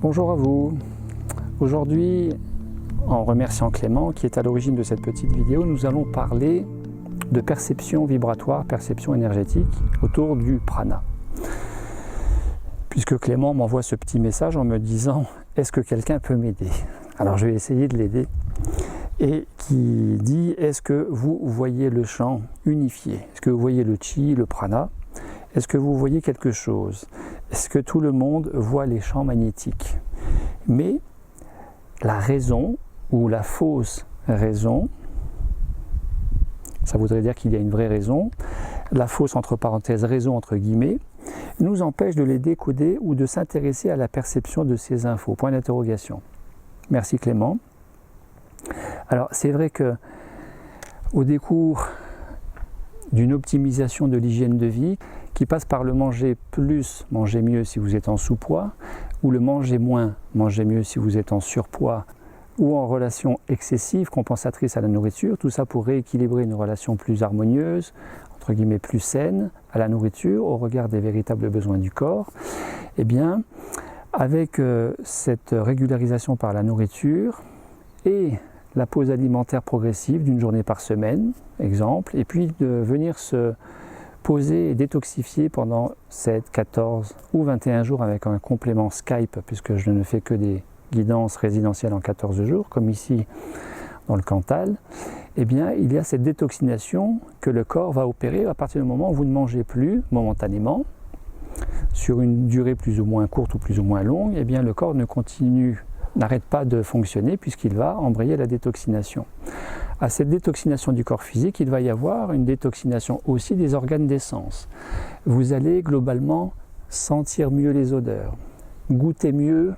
Bonjour à vous. Aujourd'hui, en remerciant Clément qui est à l'origine de cette petite vidéo, nous allons parler de perception vibratoire, perception énergétique autour du prana. Puisque Clément m'envoie ce petit message en me disant « Est-ce que quelqu'un peut m'aider ?» Alors je vais essayer de l'aider. Et qui dit « Est-ce que vous voyez le champ unifié? Est-ce que vous voyez le chi, le prana? Est-ce que vous voyez quelque chose? Est-ce que tout le monde voit les champs magnétiques? » Mais la raison ou la fausse raison, ça voudrait dire qu'il y a une vraie raison, la fausse entre parenthèses raison entre guillemets, nous empêche de les décoder ou de s'intéresser à la perception de ces infos. Point d'interrogation. Merci Clément. Alors c'est vrai que au décours d'une optimisation de l'hygiène de vie qui passe par le manger plus, manger mieux si vous êtes en sous-poids, ou le manger moins, manger mieux si vous êtes en surpoids, ou en relation excessive, compensatrice à la nourriture, tout ça pour rééquilibrer une relation plus harmonieuse, entre guillemets plus saine, à la nourriture, au regard des véritables besoins du corps. Eh bien, avec cette régularisation par la nourriture et la pause alimentaire progressive d'une journée par semaine, exemple, et puis de venir se poser et détoxifier pendant 7, 14 ou 21 jours avec un complément Skype, puisque je ne fais que des guidances résidentielles en 14 jours, comme ici dans le Cantal, eh bien il y a cette détoxination que le corps va opérer à partir du moment où vous ne mangez plus momentanément, sur une durée plus ou moins courte ou plus ou moins longue, eh bien le corps n'arrête pas de fonctionner puisqu'il va embrayer la détoxination. À cette détoxination du corps physique, il va y avoir une détoxination aussi des organes des sens. Vous allez globalement sentir mieux les odeurs, goûter mieux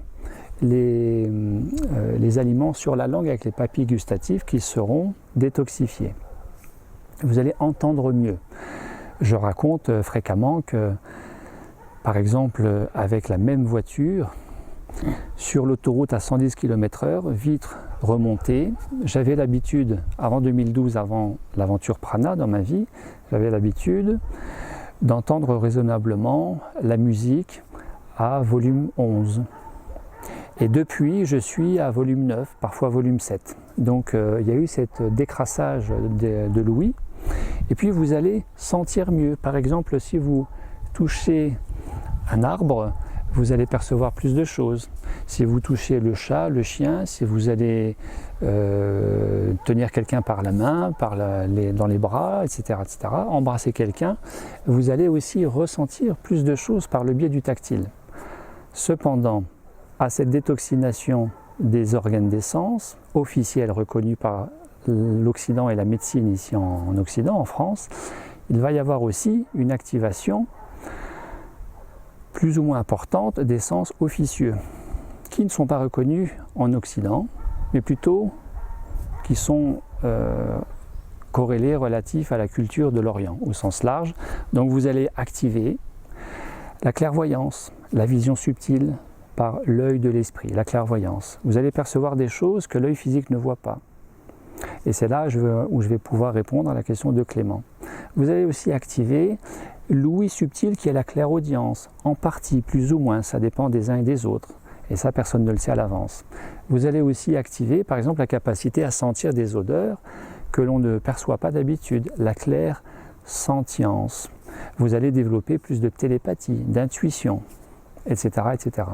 les aliments sur la langue avec les papilles gustatives qui seront détoxifiées. Vous allez entendre mieux. Je raconte fréquemment que, par exemple, avec la même voiture, sur l'autoroute à 110 km/h, vitres remontées, j'avais l'habitude, avant 2012, avant l'aventure prana dans ma vie, j'avais l'habitude d'entendre raisonnablement la musique à volume 11. Et depuis, je suis à volume 9, parfois volume 7. Donc il y a eu cet décrassage de l'ouïe. Et puis vous allez sentir mieux. Par exemple, si vous touchez un arbre, vous allez percevoir plus de choses. Si vous touchez le chat, le chien, si vous allez tenir quelqu'un par la main, dans les bras, etc., embrasser quelqu'un, vous allez aussi ressentir plus de choses par le biais du tactile. Cependant, à cette détoxination des organes des sens, officielle reconnue par l'Occident et la médecine ici en Occident, en France, il va y avoir aussi une activation plus ou moins importante des sens officieux, qui ne sont pas reconnus en Occident, mais plutôt qui sont corrélés, relatifs à la culture de l'Orient, au sens large. Donc vous allez activer la clairvoyance, la vision subtile par l'œil de l'esprit, la clairvoyance. Vous allez percevoir des choses que l'œil physique ne voit pas. Et c'est là où je vais pouvoir répondre à la question de Clément. Vous allez aussi activer l'ouïe subtile qui est la clairaudience, en partie, plus ou moins, ça dépend des uns et des autres. Et ça, personne ne le sait à l'avance. Vous allez aussi activer, par exemple, la capacité à sentir des odeurs que l'on ne perçoit pas d'habitude, la clairsentience. Vous allez développer plus de télépathie, d'intuition, etc., etc.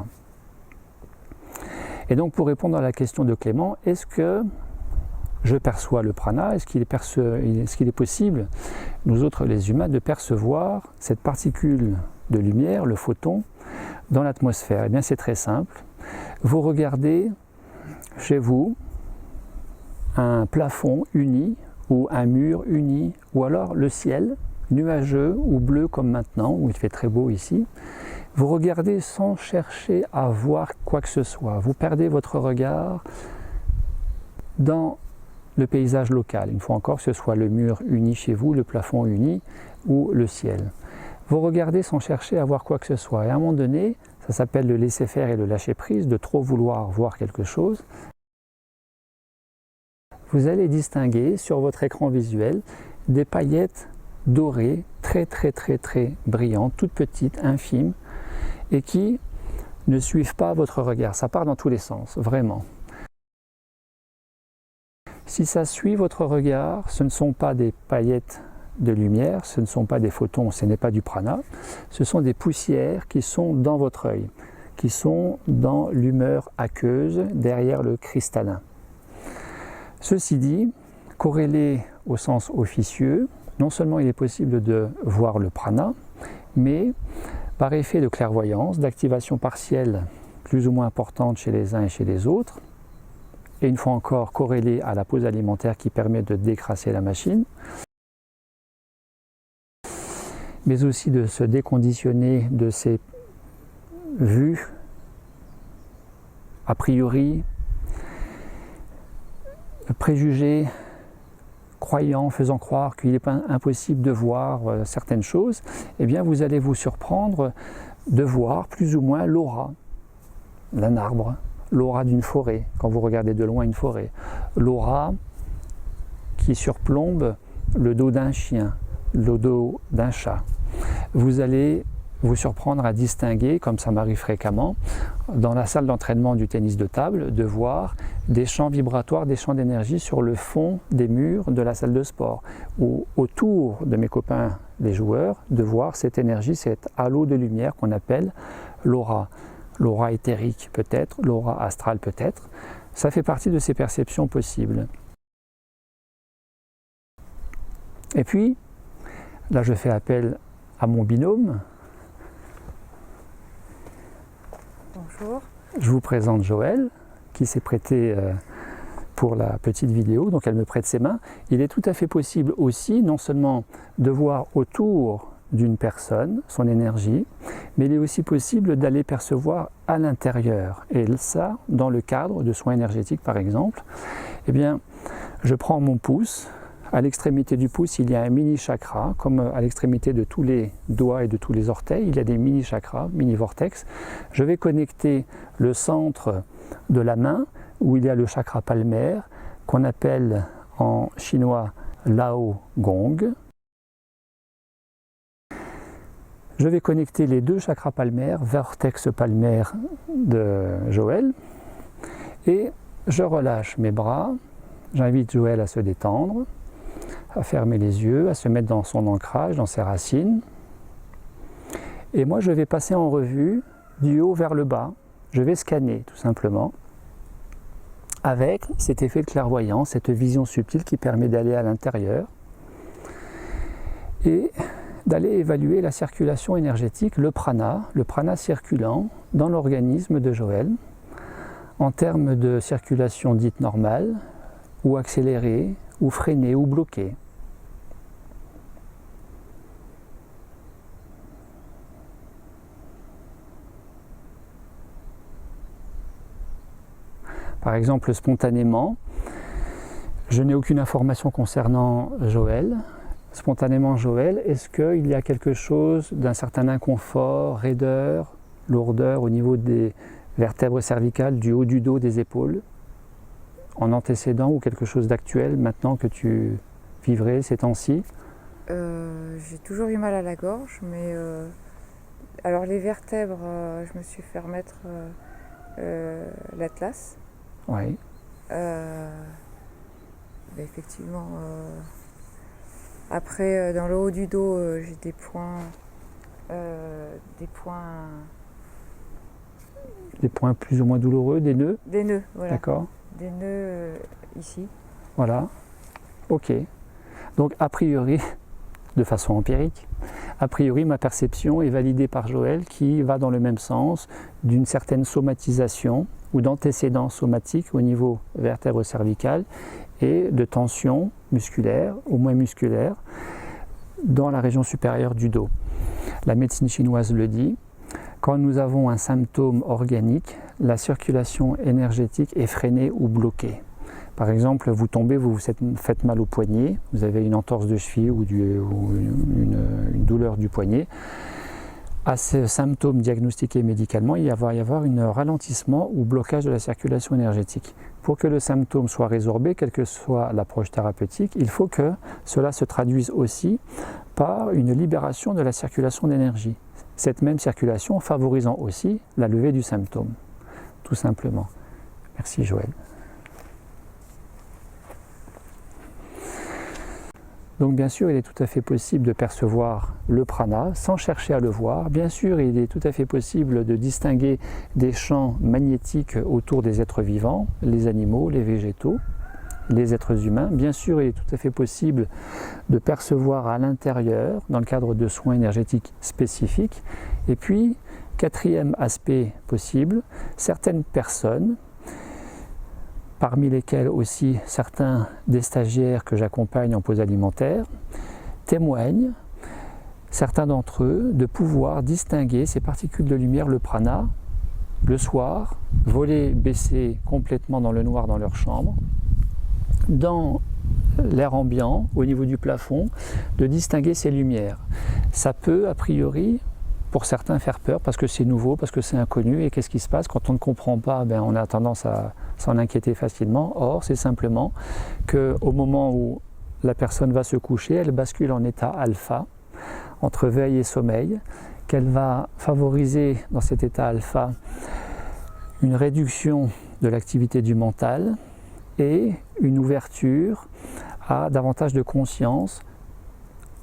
Et donc, pour répondre à la question de Clément, est-ce que je perçois le prana? Est-ce qu'il est possible, nous autres les humains, de percevoir cette particule de lumière, le photon, dans l'atmosphère? Eh bien c'est très simple. Vous regardez chez vous un plafond uni ou un mur uni ou alors le ciel nuageux ou bleu comme maintenant, où il fait très beau ici. Vous regardez sans chercher à voir quoi que ce soit. Vous perdez votre regard dans le paysage local. Une fois encore, que ce soit le mur uni chez vous, le plafond uni ou le ciel. Vous regardez sans chercher à voir quoi que ce soit. Et à un moment donné, ça s'appelle le laisser faire et le lâcher prise, de trop vouloir voir quelque chose. Vous allez distinguer sur votre écran visuel des paillettes dorées, très brillantes, toutes petites, infimes, et qui ne suivent pas votre regard. Ça part dans tous les sens, vraiment. Si ça suit votre regard, ce ne sont pas des paillettes de lumière, ce ne sont pas des photons, ce n'est pas du prana, ce sont des poussières qui sont dans votre œil, qui sont dans l'humeur aqueuse, derrière le cristallin. Ceci dit, corrélé au sens officieux, non seulement il est possible de voir le prana, mais par effet de clairvoyance, d'activation partielle plus ou moins importante chez les uns et chez les autres, et une fois encore corrélé à la pause alimentaire qui permet de décrasser la machine, mais aussi de se déconditionner de ces vues a priori, préjugés, croyant, faisant croire qu'il n'est pas impossible de voir certaines choses, eh bien vous allez vous surprendre de voir plus ou moins l'aura d'un arbre, l'aura d'une forêt, quand vous regardez de loin une forêt, l'aura qui surplombe le dos d'un chien, le dos d'un chat. Vous allez vous surprendre à distinguer, comme ça m'arrive fréquemment, dans la salle d'entraînement du tennis de table, de voir des champs vibratoires, des champs d'énergie sur le fond des murs de la salle de sport, ou autour de mes copains, les joueurs, de voir cette énergie, cet halo de lumière qu'on appelle l'aura. L'aura éthérique peut-être, l'aura astrale peut-être. Ça fait partie de ces perceptions possibles. Et puis, là je fais appel à mon binôme. Bonjour. Je vous présente Joëlle, qui s'est prêtée pour la petite vidéo, donc elle me prête ses mains. Il est tout à fait possible aussi, non seulement de voir autour d'une personne, son énergie, mais il est aussi possible d'aller percevoir à l'intérieur. Et ça, dans le cadre de soins énergétiques par exemple, eh bien, je prends mon pouce. À l'extrémité du pouce, il y a un mini chakra, comme à l'extrémité de tous les doigts et de tous les orteils, il y a des mini chakras, mini vortex. Je vais connecter le centre de la main, où il y a le chakra palmaire, qu'on appelle en chinois Lao Gong. Je vais connecter les deux chakras palmaires, vortex palmaire de Joëlle, et je relâche mes bras. J'invite Joëlle à se détendre, à fermer les yeux, à se mettre dans son ancrage, dans ses racines. Et moi, je vais passer en revue du haut vers le bas. Je vais scanner, tout simplement, avec cet effet de clairvoyance, cette vision subtile qui permet d'aller à l'intérieur et d'aller évaluer la circulation énergétique, le prana circulant dans l'organisme de Joëlle, en termes de circulation dite normale, ou accélérée, ou freinée, ou bloquée. Par exemple, spontanément, je n'ai aucune information concernant Joëlle. Spontanément, Joëlle, est-ce qu'il y a quelque chose d'un certain inconfort, raideur, lourdeur au niveau des vertèbres cervicales, du haut du dos, des épaules, en antécédent ou quelque chose d'actuel maintenant que tu vivrais ces temps-ci? J'ai toujours eu mal à la gorge, mais alors les vertèbres, je me suis fait remettre l'atlas. Oui. Effectivement, après dans le haut du dos, j'ai des points. Des points plus ou moins douloureux, des nœuds? Des nœuds, voilà. D'accord. Des nœuds ici. Voilà. Ok. Donc a priori, de façon empirique, a priori ma perception est validée par Joëlle qui va dans le même sens d'une certaine somatisation ou d'antécédents somatiques au niveau vertèbre cervicale et de tension musculaire, au moins musculaire, dans la région supérieure du dos. La médecine chinoise le dit, quand nous avons un symptôme organique, la circulation énergétique est freinée ou bloquée. Par exemple, vous tombez, vous vous faites mal au poignet, vous avez une entorse de cheville ou une douleur du poignet. À ces symptômes diagnostiqués médicalement, il va y avoir un ralentissement ou blocage de la circulation énergétique. Pour que le symptôme soit résorbé, quelle que soit l'approche thérapeutique, il faut que cela se traduise aussi par une libération de la circulation d'énergie. Cette même circulation favorisant aussi la levée du symptôme, tout simplement. Merci Joël. Donc bien sûr, il est tout à fait possible de percevoir le prana sans chercher à le voir. Bien sûr, il est tout à fait possible de distinguer des champs magnétiques autour des êtres vivants, les animaux, les végétaux, les êtres humains. Bien sûr, il est tout à fait possible de percevoir à l'intérieur, dans le cadre de soins énergétiques spécifiques. Et puis, quatrième aspect possible, certaines personnes, parmi lesquels aussi certains des stagiaires que j'accompagne en pause alimentaire, témoignent, certains d'entre eux, de pouvoir distinguer ces particules de lumière, le prana, le soir, volés, baissés complètement dans le noir dans leur chambre, dans l'air ambiant, au niveau du plafond, de distinguer ces lumières. Ça peut, a priori, pour certains faire peur parce que c'est nouveau, parce que c'est inconnu, et qu'est-ce qui se passe quand on ne comprend pas, on a tendance à s'en inquiéter facilement. Or, c'est simplement qu'au moment où la personne va se coucher, elle bascule en état alpha, entre veille et sommeil, qu'elle va favoriser dans cet état alpha une réduction de l'activité du mental et une ouverture à davantage de conscience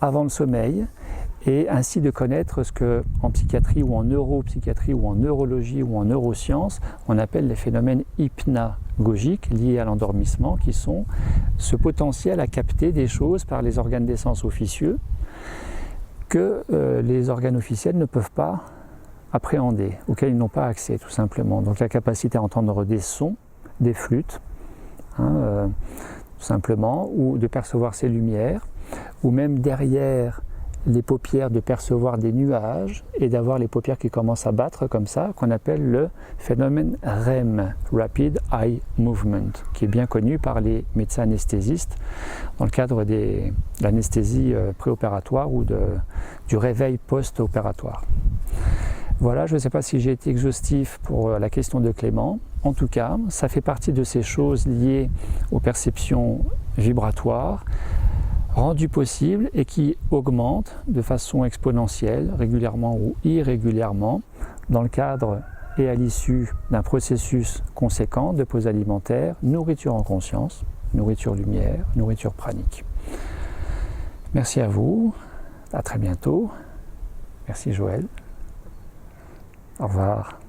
avant le sommeil, et ainsi de connaître ce que, en psychiatrie ou en neuropsychiatrie ou en neurologie ou en neurosciences, on appelle les phénomènes hypnagogiques liés à l'endormissement, qui sont ce potentiel à capter des choses par les organes des sens officieux que les organes officiels ne peuvent pas appréhender, auxquels ils n'ont pas accès tout simplement. Donc la capacité à entendre des sons, des flûtes, tout simplement, ou de percevoir ces lumières, ou même derrière les paupières de percevoir des nuages et d'avoir les paupières qui commencent à battre comme ça, qu'on appelle le phénomène REM, Rapid Eye Movement, qui est bien connu par les médecins anesthésistes dans le cadre de l'anesthésie préopératoire ou du réveil post-opératoire. Voilà, je ne sais pas si j'ai été exhaustif pour la question de Clément. En tout cas, ça fait partie de ces choses liées aux perceptions vibratoires, rendues possibles et qui augmentent de façon exponentielle, régulièrement ou irrégulièrement, dans le cadre et à l'issue d'un processus conséquent de pause alimentaire, nourriture en conscience, nourriture lumière, nourriture pranique. Merci à vous, à très bientôt. Merci Joël. Au revoir.